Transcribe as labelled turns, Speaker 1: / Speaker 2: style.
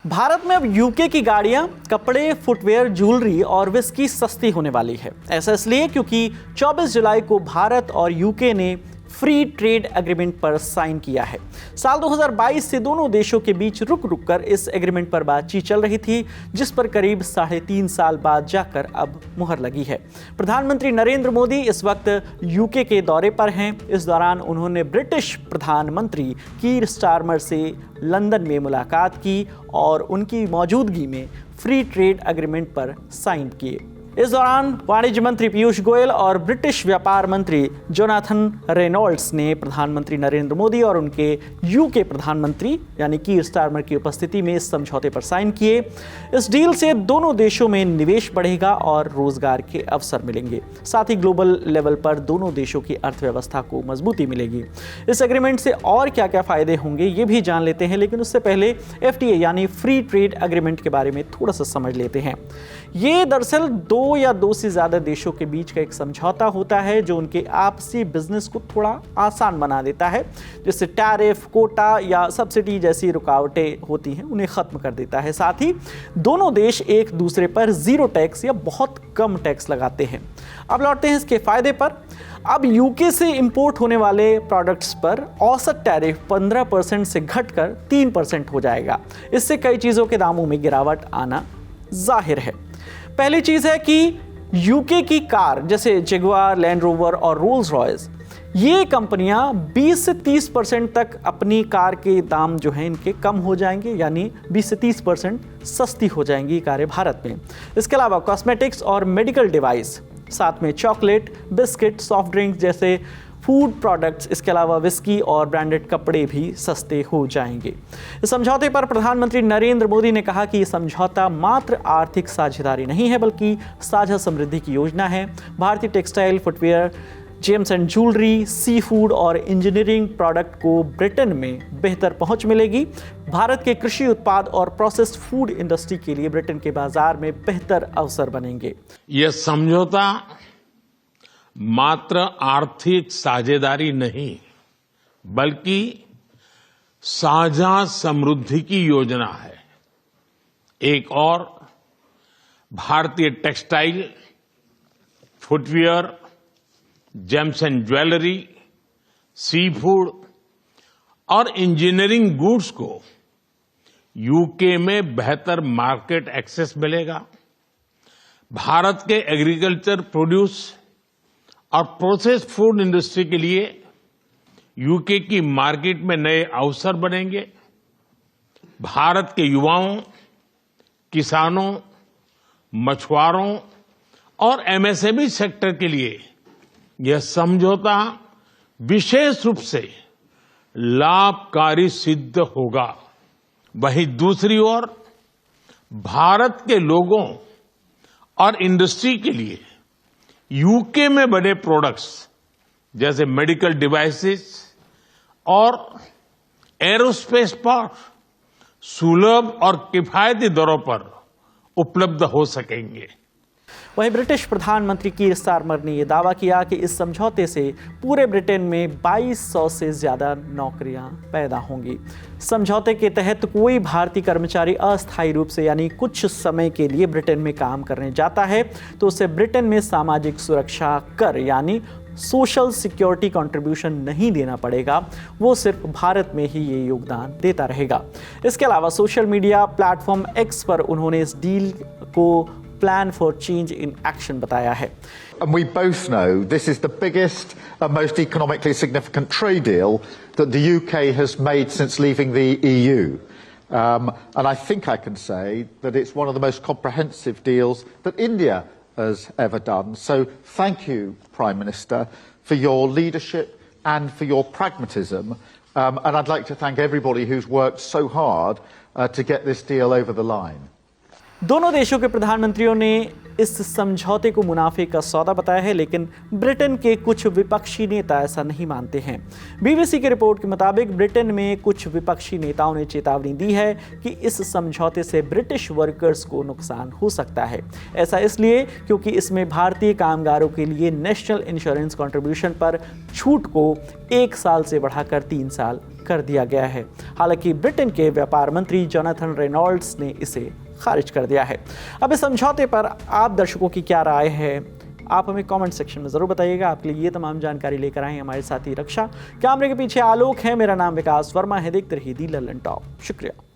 Speaker 1: भारत में अब यूके की गाड़ियां, कपड़े, फुटवेयर, ज्वेलरी और विस्की सस्ती होने वाली है। ऐसा इसलिए क्योंकि 24 जुलाई को भारत और यूके ने फ्री ट्रेड एग्रीमेंट पर साइन किया है। साल 2022 से दोनों देशों के बीच रुक रुक कर इस एग्रीमेंट पर बातचीत चल रही थी, जिस पर करीब 3.5 साल बाद जाकर अब मुहर लगी है। प्रधानमंत्री नरेंद्र मोदी इस वक्त यूके के दौरे पर हैं। इस दौरान उन्होंने ब्रिटिश प्रधानमंत्री कीर स्टारमर से लंदन में मुलाकात की और उनकी मौजूदगी में फ्री ट्रेड एग्रीमेंट पर साइन किए। इस दौरान वाणिज्य मंत्री पीयूष गोयल और ब्रिटिश व्यापार मंत्री जोनाथन रेनॉल्ड्स ने प्रधानमंत्री नरेंद्र मोदी और उनके यूके प्रधानमंत्री यानी कीर स्टारमर की उपस्थिति में इस समझौते पर साइन किए। इस डील से दोनों देशों में निवेश बढ़ेगा और रोजगार के अवसर मिलेंगे। साथ ही ग्लोबल लेवल पर दोनों देशों की अर्थव्यवस्था को मजबूती मिलेगी। इस एग्रीमेंट से और क्या क्या फायदे होंगे ये भी जान लेते हैं, लेकिन उससे पहले FTA यानी फ्री ट्रेड एग्रीमेंट के बारे में थोड़ा सा समझ लेते हैं। ये दरअसल 2 या 2 से ज्यादा देशों के बीच का एक समझौता होता है जो उनके आपसी बिजनेस को थोड़ा आसान बना देता है, जिससे टैरिफ, कोटा या सब्सिडी जैसी रुकावटें होती हैं उन्हें खत्म कर देता है। साथ ही दोनों देश एक दूसरे पर जीरो टैक्स या बहुत कम टैक्स लगाते हैं। अब लौटते हैं इसके फायदे पर। अब यूके से इंपोर्ट होने वाले प्रोडक्ट्स पर औसत टैरिफ 15% से घटकर 3% हो जाएगा। इससे कई चीजों के दामों में गिरावट आना जाहिर है। पहली चीज है कि यूके की कार जैसे जगुआर, लैंड रोवर और रोल्स रॉयस, ये कंपनियां 20 से 30% तक अपनी कार के दाम जो हैं इनके कम हो जाएंगे, यानी 20 से 30% सस्ती हो जाएंगी कारें भारत में। इसके अलावा कॉस्मेटिक्स और मेडिकल डिवाइस, साथ में चॉकलेट, बिस्किट, सॉफ्ट ड्रिंक जैसे फूड प्रोडक्ट्स, इसके अलावा विस्की और ब्रांडेड कपड़े भी सस्ते हो जाएंगे। इस समझौते पर प्रधानमंत्री नरेंद्र मोदी ने कहा कि ये समझौता मात्र आर्थिक साझेदारी नहीं है बल्कि साझा समृद्धि की योजना है। भारतीय textile, footwear, gems and jewellery, sea food और इंजीनियरिंग प्रोडक्ट को ब्रिटेन में बेहतर पहुंच मिलेगी। भारत के कृषि उत्पाद और प्रोसेस्ड फूड इंडस्ट्री के लिए ब्रिटेन के बाजार में बेहतर अवसर बनेंगे।
Speaker 2: यह समझौता मात्र आर्थिक साझेदारी नहीं बल्कि साझा समृद्धि की योजना है। एक और, भारतीय textile, footwear, gems and jewellery, sea food और इंजीनियरिंग गुड्स को यूके में बेहतर मार्केट एक्सेस मिलेगा। भारत के एग्रीकल्चर प्रोड्यूस और प्रोसेस्ड फूड इंडस्ट्री के लिए यूके की मार्केट में नए अवसर बनेंगे। भारत के युवाओं, किसानों, मछुआरों और MSME सेक्टर के लिए यह समझौता विशेष रूप से लाभकारी सिद्ध होगा। वहीं दूसरी ओर भारत के लोगों और इंडस्ट्री के लिए यूके में बने प्रोडक्ट्स जैसे मेडिकल डिवाइसेस और एरोस्पेस पार्ट सुलभ और किफायती दरों पर उपलब्ध हो सकेंगे।
Speaker 1: वहीं ब्रिटिश प्रधानमंत्री कीर स्टारमर ने यह दावा किया कि इस समझौते से पूरे ब्रिटेन में 2200 से ज्यादा नौकरियां पैदा होंगी। समझौते के तहत कोई भारतीय कर्मचारी अस्थायी रूप से यानी कुछ समय के लिए ब्रिटेन में काम करने जाता है तो उसे ब्रिटेन में सामाजिक सुरक्षा कर यानी सोशल सिक्योरिटी कंट्रीब्यूशन नहीं देना पड़ेगा। वो सिर्फ भारत में ही ये योगदान देता रहेगा। इसके अलावा सोशल मीडिया प्लेटफॉर्म X पर उन्होंने इस डील को Plan for Change in Action बताया है।
Speaker 3: And we both know this is the biggest and most economically significant trade deal that the UK has made since leaving the EU. And I think I can say that it's one of the most comprehensive deals that India has ever done. So thank you, Prime Minister, for your leadership and for your pragmatism. And I'd like to thank everybody who's worked so hard to get this deal over the line.
Speaker 1: दोनों देशों के प्रधानमंत्रियों ने इस समझौते को मुनाफे का सौदा बताया है, लेकिन ब्रिटेन के कुछ विपक्षी नेता ऐसा नहीं मानते हैं। BBC की रिपोर्ट के मुताबिक ब्रिटेन में कुछ विपक्षी नेताओं ने चेतावनी दी है कि इस समझौते से ब्रिटिश वर्कर्स को नुकसान हो सकता है। ऐसा इसलिए क्योंकि इसमें भारतीय कामगारों के लिए नेशनल इंश्योरेंस कंट्रीब्यूशन पर छूट को 1 साल से बढ़ाकर 3 साल कर दिया गया है। हालांकि ब्रिटेन के व्यापार मंत्री जोनाथन रेनॉल्ड्स ने इसे खारिज कर दिया है। अब इस समझौते पर आप दर्शकों की क्या राय है, आप हमें कमेंट सेक्शन में जरूर बताइएगा। आपके लिए ये तमाम जानकारी लेकर आए हमारे साथी रक्षा, कैमरे के पीछे आलोक है, मेरा नाम विकास वर्मा है। देखते रहिए दी लल्लन टॉप। शुक्रिया।